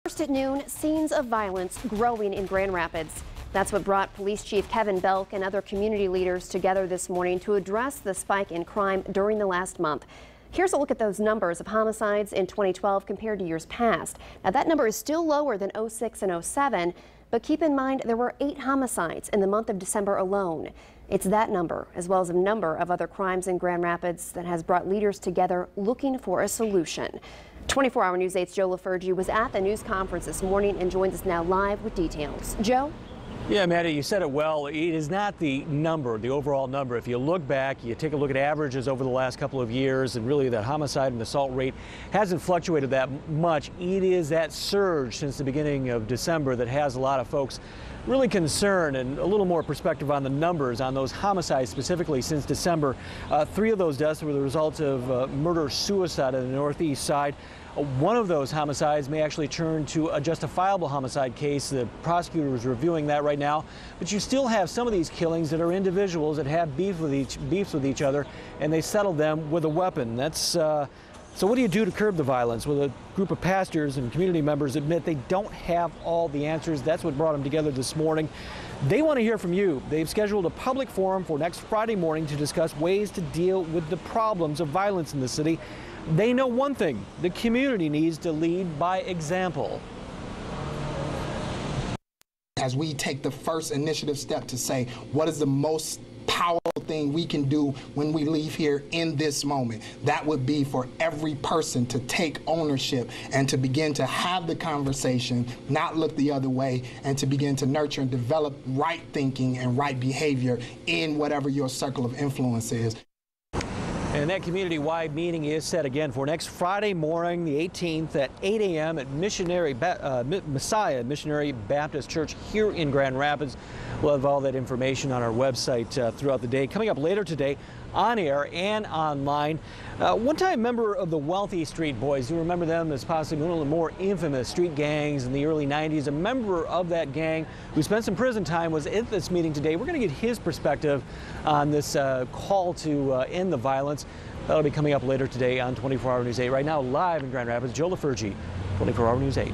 First at noon, scenes of violence growing in Grand Rapids. That's what brought Police Chief Kevin Belk and other community leaders together this morning to address the spike in crime during the last month. Here's a look at those numbers of homicides in 2012 compared to years past. Now, that number is still lower than 06 and 07, but keep in mind there were 8 homicides in the month of December alone. It's that number, as well as a number of other crimes in Grand Rapids, that has brought leaders together looking for a solution. 24-Hour News 8's Joe LaFergie was at the news conference this morning and joins us now live with details. Joe? Yeah, Maddie, you said it well. It is not the number, the overall number. If you look back, you take a look at averages over the last couple of years, and really that homicide and assault rate hasn't fluctuated that much. It is that surge since the beginning of December that has a lot of folks really concerned, and a little more perspective on the numbers on those homicides specifically since December. 3 of those deaths were the result of murder-suicide on the northeast side. One of those homicides may actually turn to a justifiable homicide case. The prosecutor is reviewing that right now. But you still have some of these killings that are individuals that have beefs with each other, and they settle them with a weapon. That's so what do you do to curb the violence? Well, a group of pastors and community members admit they don't have all the answers. That's what brought them together this morning. They want to hear from you. They've scheduled a public forum for next Friday morning to discuss ways to deal with the problems of violence in the city. They know one thing: the community needs to lead by example. As we take the first initiative step to say, what is the most powerful thing we can do when we leave here in this moment? That would be for every person to take ownership and to begin to have the conversation, not look the other way, and to begin to nurture and develop right thinking and right behavior in whatever your circle of influence is. And that community-wide meeting is set again for next Friday morning, the 18th at 8 a.m. at Missionary Baptist Church here in Grand Rapids. We'll have all that information on our website throughout the day. Coming up later today, on air and online. One-time member of the Wealthy Street Boys, you remember them as possibly one of the more infamous street gangs in the early 90s. A member of that gang who spent some prison time was at this meeting today. We're going to get his perspective on this call to end the violence. That'll be coming up later today on 24 Hour News 8. Right now, live in Grand Rapids, Joe LaFergie, 24 Hour News 8.